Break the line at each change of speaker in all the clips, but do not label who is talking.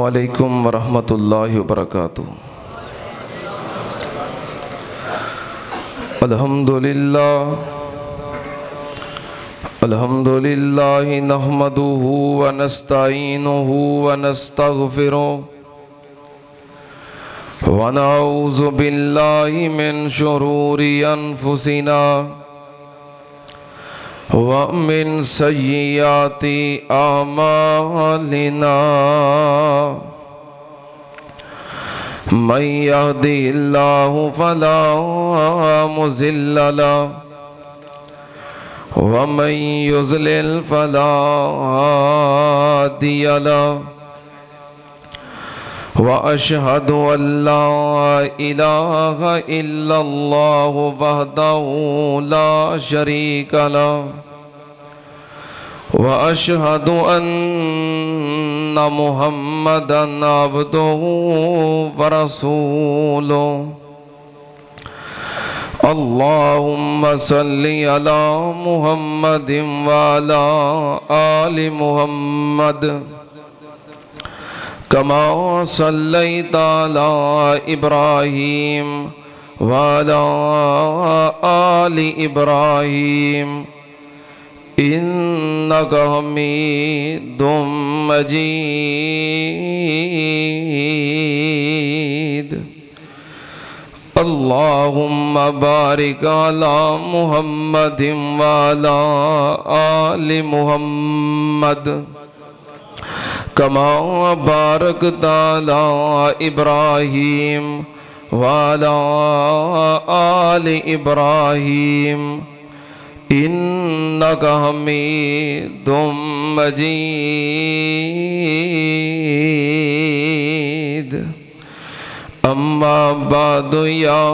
وعلیکم ورحمۃ اللہ وبرکاتہ۔ الحمدللہ نحمدہ ونستعینہ ونستغفرہ ونعوذ باللہ من شرور انفسنا ومن سیئات اعمالنا من یہدہ اللہ فلا مضل لہ ومن یضلل فلا ہادی لہ واشہد ان لا الہ الا اللہ وحدہ لا شریک لہ واشہد ان محمدا عبدہ ورسولہ۔ اللہم صلی علی محمد وعلی آل محمد کما صلیت علی ابراہیم وعلی آل ابراہیم انک حمید مجید۔ اللہم بارک علی محمد وعلی آل محمد کما بارکت علی ابراہیم وعلی آل ابراہیم انک حمید مجید۔ اما بعد یا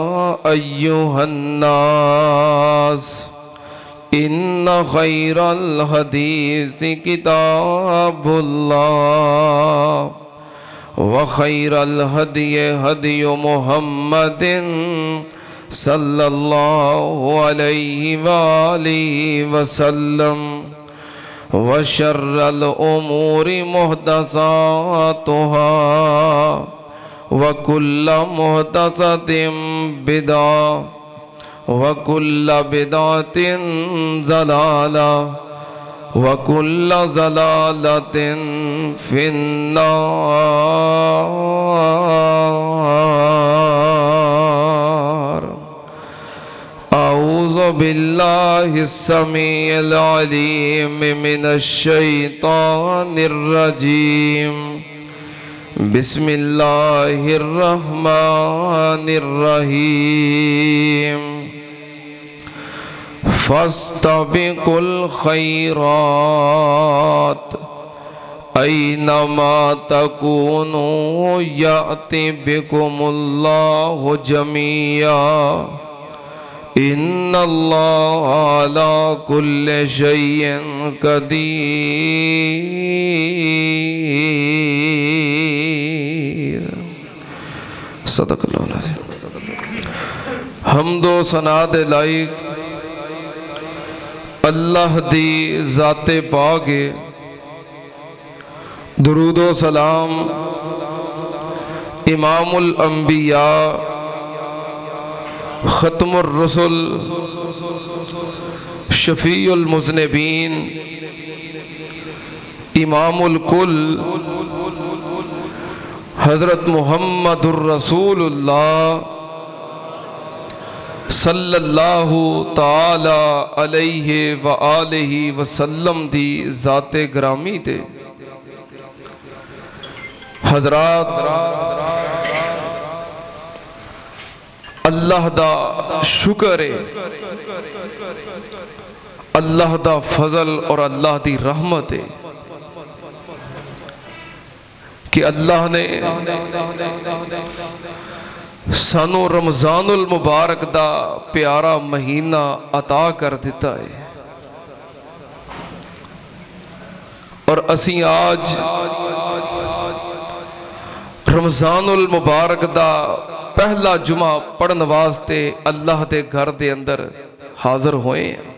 ایہا الناس ان خیر الحدیث کتاب اللہ وخیر الہدی ہدی محمد صلی اللہ علیہ وآلہ وسلم وشر الامور محدثاتها وکل محدثۃ بدعہ وکل بدعۃ ضلالہ وکل ضلالۃ فی النار۔ اعوذ باللہ السمیع العلیم من الشیطان الرجیم۔ بسم اللہ الرحمن الرحیم۔ فاستبقوا الخیرات اینما تکونوا یأت بکم اللہ جمیعا ان اللہ علی کل شیء قدیر۔ صدق اللہ العظیم۔ حمد و ثنا دے لائق اللہ دی ذات پاک، درود و سلام امام الانبیاء ختم الرسل شفیع المذنبین امام الکل حضرت محمد الرسول اللہ صلی اللہ تعالی علیہ وآلہ وسلم دی ذات گرامی تے۔ حضرات اللہ دا شکر ہے، اللہ دا فضل اور اللہ دی رحمت ہے کہ اللہ نے سانو رمضان المبارک دا پیارا مہینہ عطا کر دیتا ہے، اور اسی آج رمضان المبارک دا پہلا جمعہ پڑھن واسطے اللہ دے گھر دے اندر حاضر ہوئے ہیں۔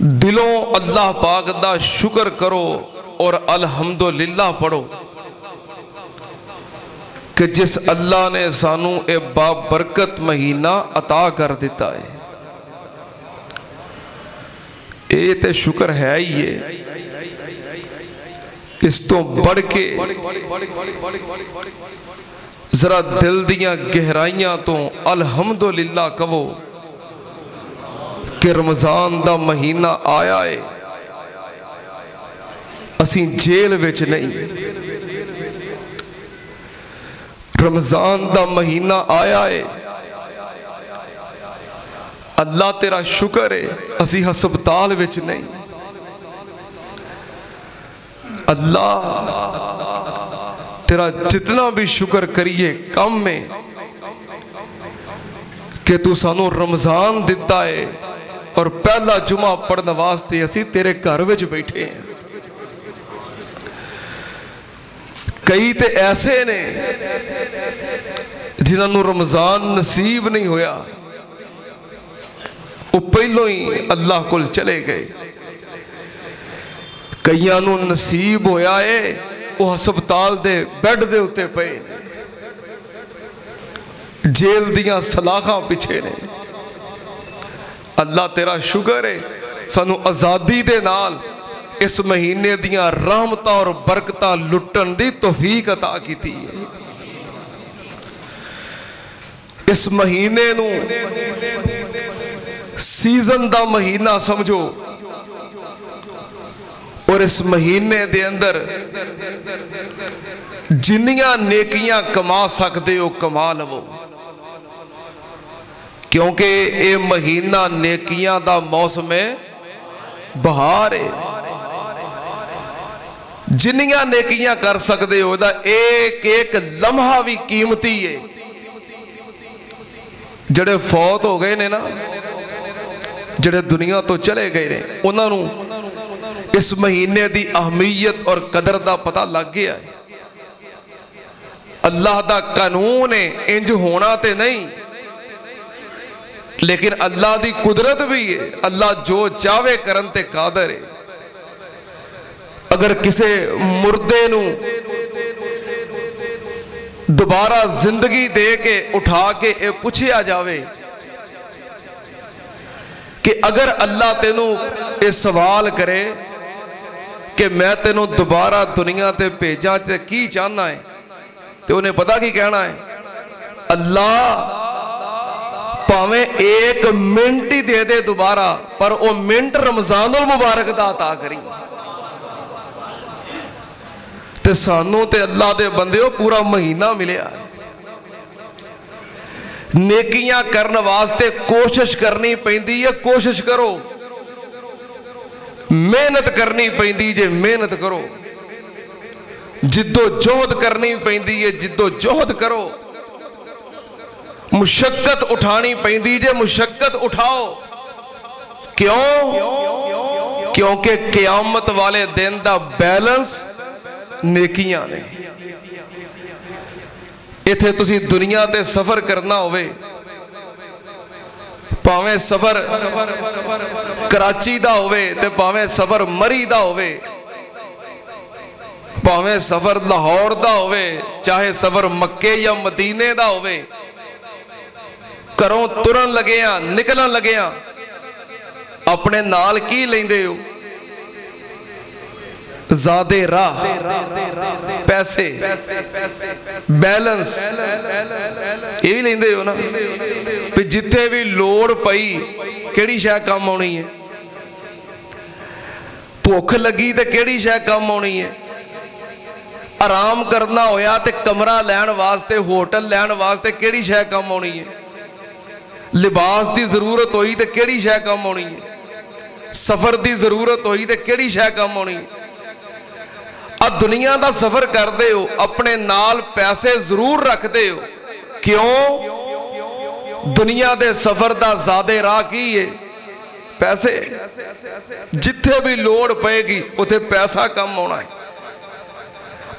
دلوں اللہ پاک دا شکر کرو اور الحمدللہ پڑھو کہ جس اللہ نے سانو اے بابرکت مہینہ عطا کر دیتا ہے. اے تے شکر ہے ہی ہے. اس تو بڑھ کے ذرا دل دیاں گہرائیاں تو الحمدللہ کہو کہ رمضان دا مہینہ آیا ہے. اسیں جیل وچ نہیں. رمضان دا مہینہ آیا ہے. اللہ تیرا شکر ہے اسی ہسپتال وچ نہیں. اللہ تیرا جتنا بھی شکر کریے کم میں کہ تو سانو رمضان دیتا ہے اور پہلا جمعہ پڑھنے واسطے اسی تیرے گھر وچ بیٹھے ہیں. کئی تے ایسے نے جنہاں نو رمضان نصیب نہیں ہویا وہ پہلو ہی اللہ کول چلے گئے. کئیاں نو نصیب ہویا ہے وہ ہسپتال دے بیڈ دے اتے پے نے, جیل دیاں سلاخاں پیچھے نے. اللہ تیرا شکر ہے سانو آزادی دے نال اس مہینے دیاں رحمتاں اور برکتاں لٹن دی توفیق عطا کیتی ہے. اس مہینے نو سیزن دا مہینہ سمجھو اور اس مہینے دے اندر جنیاں نیکیاں کما سکتے ہو کما لو, کیونکہ اے مہینہ نیکیاں دا موسم بہار ہے. جنیاں نیکیاں کر سکتے ہو دا ایک ایک لمحہ بھی قیمتی ہے. جڑے فوت ہو گئے نے نا, جڑے دنیا تو چلے گئے نے, انہاں نو اس مہینے دی اہمیت اور قدر دا پتہ لگ گیا ہے. اللہ دا قانون ہے انج ہونا تے نہیں, لیکن اللہ دی قدرت بھی ہے. اللہ جو چاہے کرن تے قادر ہے. اگر کسے مردے نو دوبارہ زندگی دے کے اٹھا کے اے پوچھیا جاوے کہ اگر اللہ تینوں اے سوال کرے کہ میں تینوں دوبارہ دنیا تے بھیجاں تے کی چاہنا ہے, تو انہیں پتا کی کہنا ہے اللہ پاویں ایک منٹ ہی دے دے دوبارہ, پر وہ منٹ رمضان المبارک دا عطا کریں. تے سانوں تے اللہ دے بندے ہو پورا مہینہ ملیا ہے. نیکیاں کرنے واسطے کوشش کرنی پیندی ہے, کوشش کرو. محنت کرنی پیندی جے محنت کرو. جدو جہد کرنی پیندی ہے جدو جہد کرو. مشقت اٹھانی پیندی جے مشقت اٹھاؤ. کیوں؟ کیونکہ قیامت والے دن دا بیلنس نیکیاں نے. ایتھے تسی دنیا تے سفر کرنا ہوئے, پاویں سفر کراچی دا ہوئے تے پاویں سفر مری دا ہوئے, پاویں سفر لاہور دا ہوئے, چاہے سفر مکے یا مدینے دا ہوئے, کروں ترن لگیاں نکلن لگیاں اپنے نال کی لیندے ہو؟ زیادہ راہ, پیسے, بیلنس, یہ بھی لیندے ہو نا. پھر جتے بھی لوڑ پئی کیڑی شے کام ہونی ہے, بھوک لگی تے کیڑی شے کام ہونی ہے, آرام کرنا ہویا تے کمرہ لین واسطے ہوٹل لین واسطے کیڑی شے کام ہونی ہے, لباس دی ضرورت ہوئی تے کیڑی شے کام ہونی ہے, سفر دی ضرورت ہوئی تے کیڑی شے کام ہونی ہے. دنیا دا سفر کر دے ہو اپنے نال پیسے ضرور رکھ دے ہو. کیوں؟ دنیا دے سفر دا زیادہ راہ کی ہے پیسے. جتھے بھی لوڑ پائے گی اتھے پیسہ کم ہونا ہے.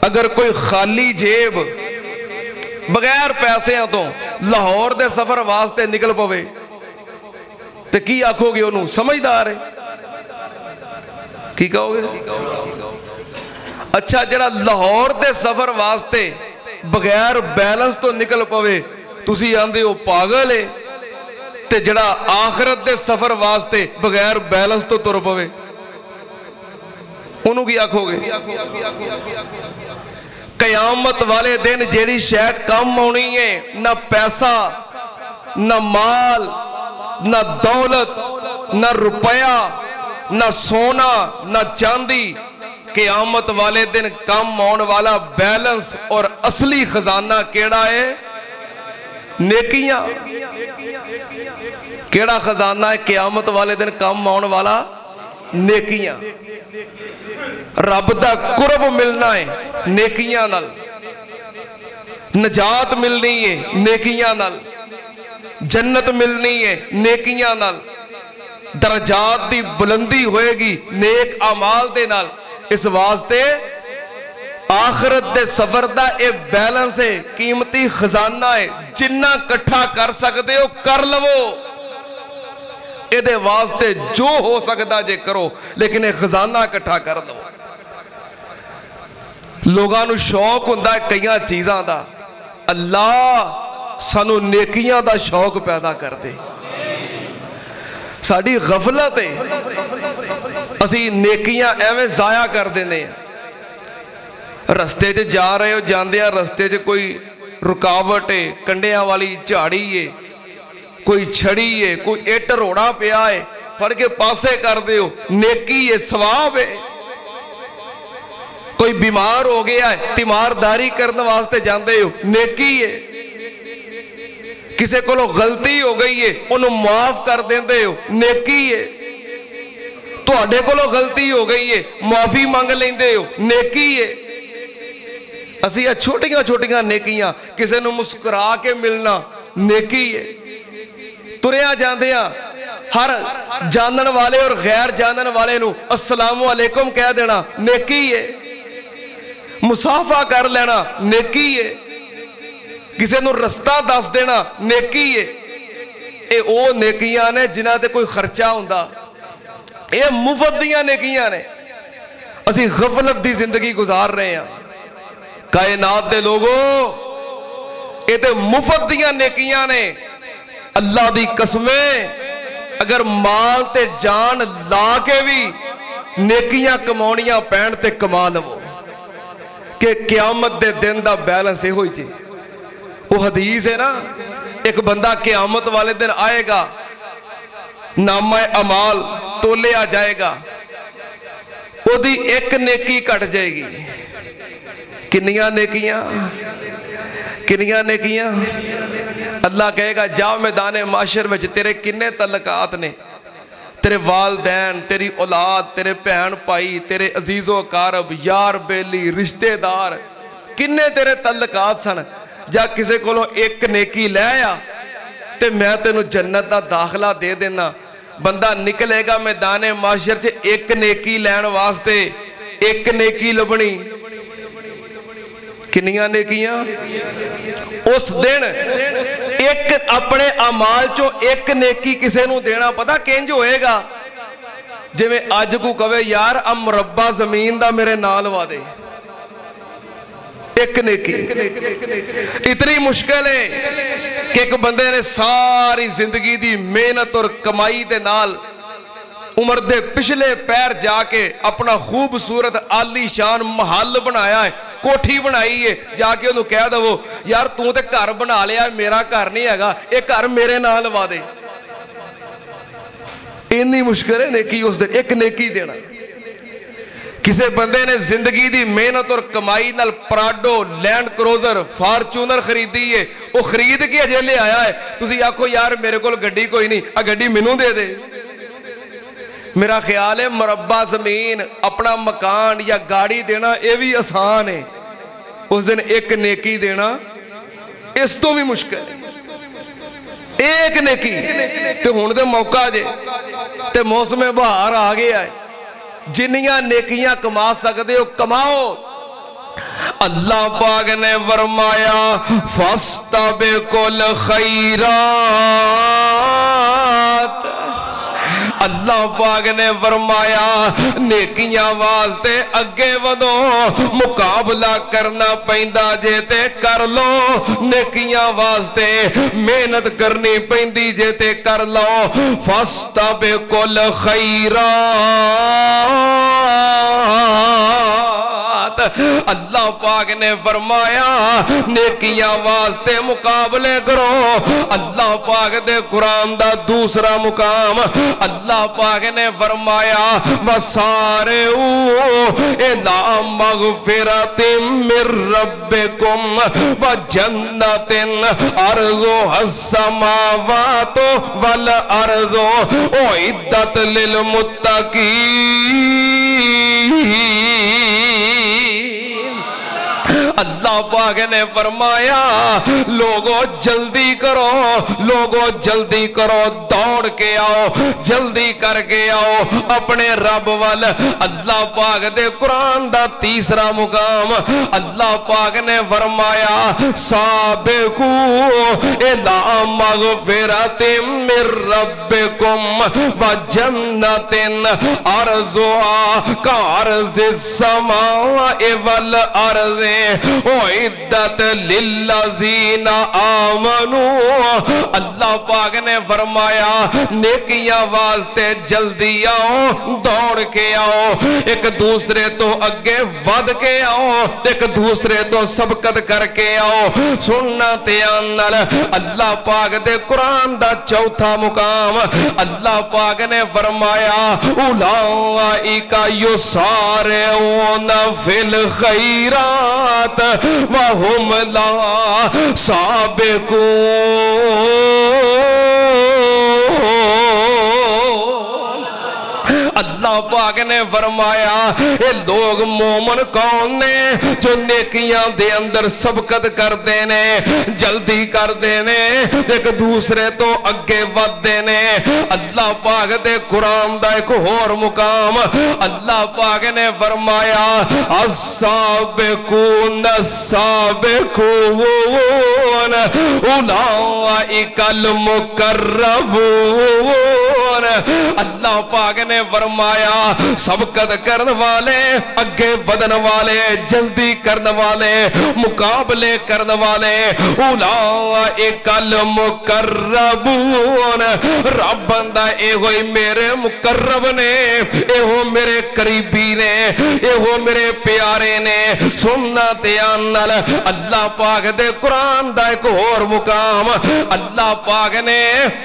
اگر کوئی خالی جیب بغیر پیسے ہیں تو لاہور دے سفر واسطے نکل پوے تے کی آکھو گے انہوں سمجھدار ہے. کی کہو گے؟ اچھا جڑا لاہور دے سفر واسطے بغیر بیلنس تو نکل پوے تسی آندے ہو پاگل ہے، تے جڑا آخرت دے سفر واسطے بغیر بیلنس تو تر پوے انہوں کی آنکھو گے؟ قیامت والے دن جیڑی شے کم ہونی ہے، نہ پیسہ نہ مال نہ دولت نہ روپیہ نہ سونا نہ چاندی، قیامت والے دن کم ہون والا بیلنس اور اصلی خزانہ کیڑا ہے؟ نیکیاں۔ کیڑا خزانہ ہے قیامت والے دن کم ہون والا؟ نیکیاں۔ رب دا قرب ملنا ہے نیکیاں نال، نجات ملنی ہے نیکیاں نال، جنت ملنی ہے نیکیاں نال، درجات دی بلندی ہوئے گی نیک اعمال دے نال۔ اس واسطے آخرت دے سفر دا اے بیلنس ہے، قیمتی خزانہ ہے، جنہ کٹھا کر سکتے ہو کر لو، اے دے واسطے جو ہو سکتا جے کرو، لیکن اے خزانہ کٹھا کر لو۔ لوگانو شوق ہوندہ ہے کئیاں چیزاں دا، اللہ سانو نیکیاں دا شوق پیدا کر دے۔ ساڑی غفلت ہے، اسی نیکیاں ایویں ضائع کر دینے ہیں۔ رستے چے جا رہے ہو جاندے ہیں، رستے چے کوئی رکاوٹ ہے، کنڈیاں والی جھاڑی ہے، کوئی چھڑی ہے، کوئی ایٹ روڑا پیا ہے، پھڑ کے پاسے کر دے ہو، نیکی ہے، ثواب ہے۔ کوئی بیمار ہو گیا ہے، تیمارداری کرنے واسطے جاندے ہو، نیکی ہے۔ کسے کو لو غلطی ہو گئی ہے انہوں معاف کر دیندے ہو، نیکی ہے۔ تو اڈے کو لو غلطی ہو گئی ہے معافی مانگ لیندے ہو، نیکی ہے۔ اسی چھوٹیاں چھوٹیاں نیکیاں، کسے نو مسکرا کے ملنا نیکی ہے۔ تریاں جاندیاں ہر جانن والے اور غیر جانن والے نو السلام علیکم کہہ دینا نیکی ہے۔ مصافحہ کر لینا نیکی ہے۔ کسے نو رستہ دس دینا نیکی ہے۔ اے او نیکیاں نے جنہ تے کوئی خرچہ ہوندہ، اے مفت دیاں نیکیاں نے۔ اسی غفلت دی زندگی گزار رہے ہیں۔ کائنات دے لوگوں اے تے مفت دیاں نیکیاں نے۔ اللہ دی قسمیں اگر مال تے جان لا کے بھی نیکیاں کماؤنیاں پین تے کما لو، کہ قیامت دے دن دا بیلنس ہے ہوئی چی۔ وہ حدیث ہے نا، ایک بندہ قیامت والے دن آئے گا، نامہ اعمال تولے آ جائے گا، وہ دی ایک نیکی کٹ جائے گی۔ کنیاں نیکیاں، کنیاں نیکیاں۔ اللہ کہے گا جاؤ میدان معاشر میں تیرے کنے تعلقات نے، تیرے والدین، تیری اولاد، تیرے بہن بھائی، تیرے عزیز و اقارب، یار بیلی، رشتہ دار، کنے تیرے تعلقات سن۔ جا کسے کو لو ایک نیکی لے آیا تے میں تینو جنت دا داخلہ دے دینا۔ بندہ نکلے گا میدان معاشر چے ایک نیکی لین واسطے، ایک نیکی لبنی، کنیاں نیکیاں۔ اس دن ایک اپنے اعمال چو ایک نیکی کسے نو دینا پتا کینج ہوئے گا جے میں آج کو کہے یار اب مربع زمین دا میرے نال وعدے، ایک نیکی۔ اتنی مشکل ہے کہ ایک بندے نے ساری زندگی دی محنت اور کمائی دے نال عمر دے پچھلے پیر جا کے اپنا خوبصورت عالی شان محل بنایا ہے، کوٹھی بنائی ہے، جا کے انہوں کہہ دو یار تو تے گھر بنا لیا، میرا گھر نہیں ہے گا، ایک گھر میرے نال وا دے۔ اتنی مشکل ہے نیکی اس دن ایک نیکی دینا۔ کسے بندے نے زندگی دی محنت اور کمائی نال پراڈو، لینڈ کروزر، فارچونر خریدی ہے، وہ خرید کے اجے لے آیا ہے، تسی آکھو یار میرے کو گڈی کوئی نہیں، گڈی مینوں دے دے۔ میرا خیال ہے مربع زمین، اپنا مکان یا گاڑی دینا یہ بھی آسان ہے، اس دن ایک نیکی دینا اس تو بھی مشکل ہے۔ ایک نیکی تے ہون دے موقع جے تے موسم بہار آ گیا ہے، جنیاں نیکیاں کما سکتے ہو کماؤ۔ اللہ پاک نے فرمایا فاستبقوا الخیرات، اللہ پاک نے فرمایا نیکیاں واسطے اگے ودو مقابلہ کرنا پیندا جے تے کر لو نیکیاں واسطے محنت کرنی پیندی جے تے کر لو فاستبقوا الخیرات اللہ پاک نے فرمایا نیکیاں واسطے مقابلے کرو اللہ پاک دے قرآن دا دوسرا مقام اللہ پاک نے فرمایا وَسَارِعُوا إِلَىٰ مَغْفِرَةٍ مِّن رَّبِّكُمْ وَجَنَّةٍ عَرْضُهَا السَّمَاوَاتُ وَالْأَرْضُ أُعِدَّتْ لِلْمُتَّقِينَ اللہ پاک نے فرمایا لوگوں جلدی کرو لوگوں جلدی کرو دوڑ کے آؤ جلدی کر کے آؤ اپنے رب وال اللہ پاک دے قرآن دا تیسرا مقام اللہ پاک نے فرمایا سابقوا الی مغفرۃ من ربکم وجنۃ عرضها كعرض السماء والارض اعدت للذین آمنوا اللہ پاک نے فرمایا نیکیاں واسطے جلدی آؤ دوڑ کے آؤ ایک دوسرے تو اگے ود کے آؤ ایک دوسرے تو سبقت کر کے آؤ سننا تیانل اللہ پاک دے قرآن دا چوتھا مقام اللہ پاک نے فرمایا اولئک یسارعون فی الخیرات وَهُمْ لَا سَابِقُونَ اللہ پاک نے فرمایا اے لوگ مومن کون نے جو نیکیاں دے اندر سبقت کر دینے جلدی کر دینے ایک دوسرے تو اگے ود دینے اللہ پاک دے قرآن دا ایک اور مقام اللہ پاک نے فرمایا السابقون السابقون اولئک المقربون اللہ پاک نے فرمایا سبقت کرن والے اگے ودن والے جلدی کرن والے مقابلے کرن والے اولئک المقربون رب بندہ اے ہوئی میرے مقرب نے اے ہو میرے قریبی نے اے ہو میرے پیارے نے سننا تیانل اللہ پاک دے قرآن دا ایک اور مقام اللہ پاک نے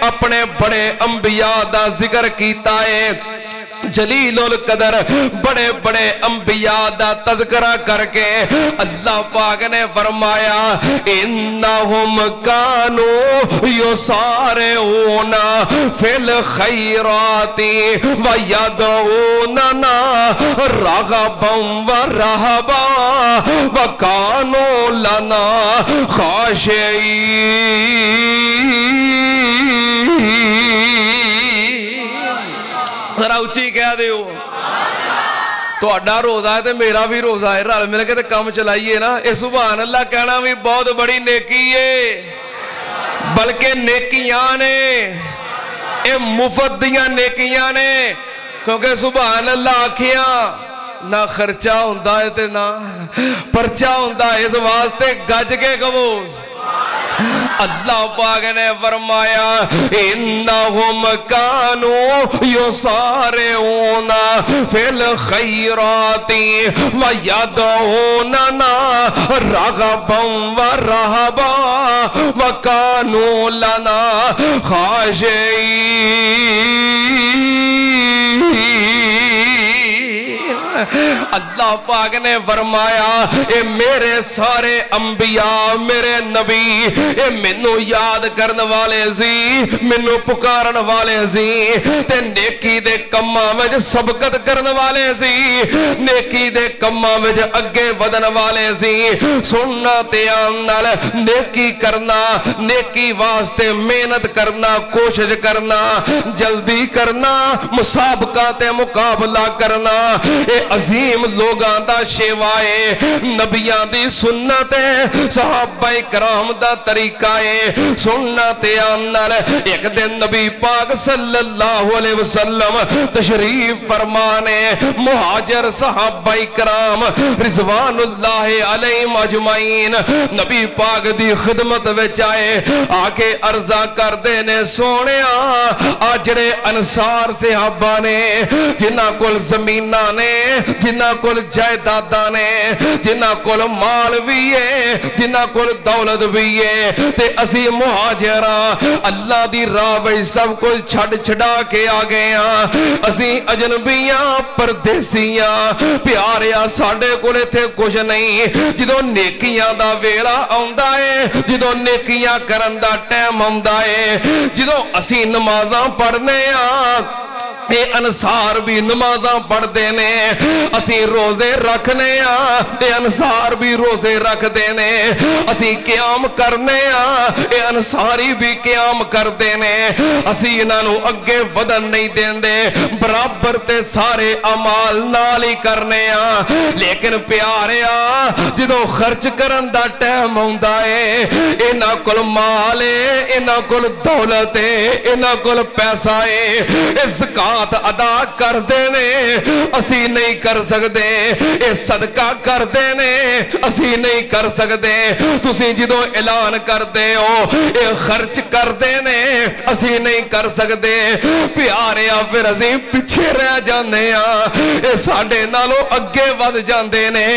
اپنے بڑے انبیاء دا ذکر کیتا ہے جلیل القدر بڑے بڑے انبیاء دا تذکرہ کر کے اللہ پاک نے فرمایا انہم کانو یسارعون فی الخیرات ویدعوننا رغبا ورہبا وکانو لنا خاشعین ذرا اچھی کہہ دیو تو اڈا روزہ ہے تو میرا بھی روزہ ہے رل مل کے تو کام چلائیے نا اے سبحان اللہ کہنا بھی بہت بڑی نیکی ہے بلکہ نیکیاں نے اے مفت دیاں نیکیاں نے کیونکہ سبحان اللہ آکھیاں نہ خرچہ ہوندہ ہے تے نہ پرچہ ہوندہ ہے اس واسطے گج کے کبو اللہ پاک نے فرمایا انہم کانو یسارعون فی الخیرات ویدعوننا رغبا ورہبا وکانو لنا خاشعین اللہ پاک نے فرمایا اے میرے سارے انبیاء میرے نبی اے منو یاد کرن والے زی منو پکارن والے زی تے نیکی دے کماں وچ سبقت کرن والے زی نیکی دے کماں وچ اگے ودن والے زی سننا تے نال نیکی کرنا نیکی واسطے محنت کرنا کوشش کرنا جلدی کرنا مسابقہ تے مقابلہ کرنا اے عظیم لوگاں دا شیوا ہے، نبیاں دی سنت ہے، صحابہ کرام دا طریقہ ہے، سنت اندر ایک دن نبی پاک صلی اللہ علیہ وسلم تشریف فرمانے، مہاجر صحابہ کرام رضوان اللہ علیہم اجمعین نبی پاک دی خدمت وچ آئے، آکے عرضہ کر دینے سونے آجرے انصار صحابہ نے جنہ کل زمینہ نے، جنہ کل جائدادہ نے، جنہ کل مال بھی ہے، جنہ کل دولت بھی ہے، تے اسی مہاجران اللہ دی راہ وچ سب کچھ چھڑ چھڑا کے آگئے ہیں، اسی اجنبیاں پردیسیاں پیاریا ساڑھے کولے تھے کچھ نہیں، جدو نیکیاں دا ویلا آؤندہ ہے، جدو نیکیاں کرندہ ٹیم آؤندہ ہے، جدو اسی نمازاں پڑھنے ہیں، اے انصار بھی نمازاں پڑھ دینے، اسی روزے رکھنے اے انصار بھی روزے رکھ دینے، اسی قیام کرنے اے انصاری بھی قیام کر دینے، اسی انہوں اگے ودن نہیں دیندے، برابر تے سارے عمال نال ہی کرنے لیکن پیارے جدو خرچ کرن دا ٹائم ہوندا ہے، انہاں کول مال ہے، انہاں کول دولت ہے، انہاں کول پیسہ ہے، زکات ادا کر دینے اسی نہیں کر سکتے، اے صدقہ کر دینے اسی نہیں کر سکتے، تسی جدو اعلان کر دے ہو اے خرچ کر دینے اسی نہیں کر سکتے، پیارے پھر اسی پیچھے رہ جانے اے ساڑھے نالو اگے ود جاندے نے،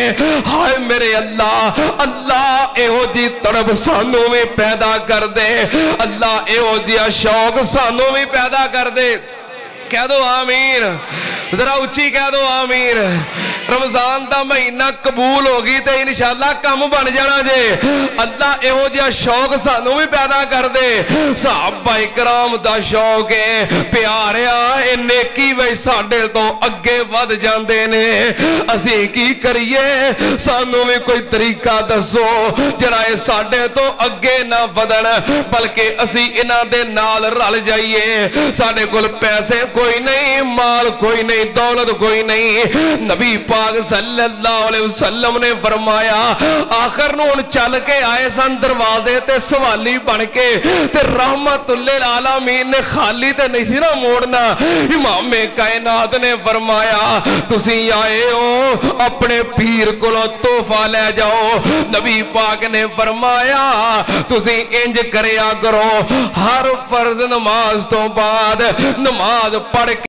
ہائے میرے اللہ، اللہ اے ہو جی طرف سانوں میں پیدا کر دے، اللہ اے ہو جی شوق سانوں میں پیدا کر دے، کہہ دو آمین، ذرا اچھی کہہ دو آمین، رمضان دا مہینہ قبول ہوگی تے انشاءاللہ کم بن جانا جے، اللہ اے ہو جا شوق سانوں بھی پیدا کر دے، صحابہ اکرام دا شوق ہے، پیارے آئے نیکی وے ساڑھے تو اگے ود جاندے نے، اسی کی کریے سانوں میں کوئی طریقہ دسو جرائے ساڑھے تو اگے نہ ودن بلکہ اسی انہ دے نال رل جائیے، ساڑھے کل پیسے کوئی نہیں، مال کوئی نہیں، دولت کوئی نہیں، نبی پاک صلی اللہ علیہ وسلم نے فرمایا آخر نون چل کے آئے سن دروازے تے سوالی بن کے تے رحمت للعالمین نے خالی تے نہیں نہ موڑنا، امام کائنات نے فرمایا تسی آئے ہو اپنے پیر کو تحفہ لے جاؤ، نبی پاک نے فرمایا تسی انج کریا کرو ہر فرض نماز تو بعد نماز پڑھ کے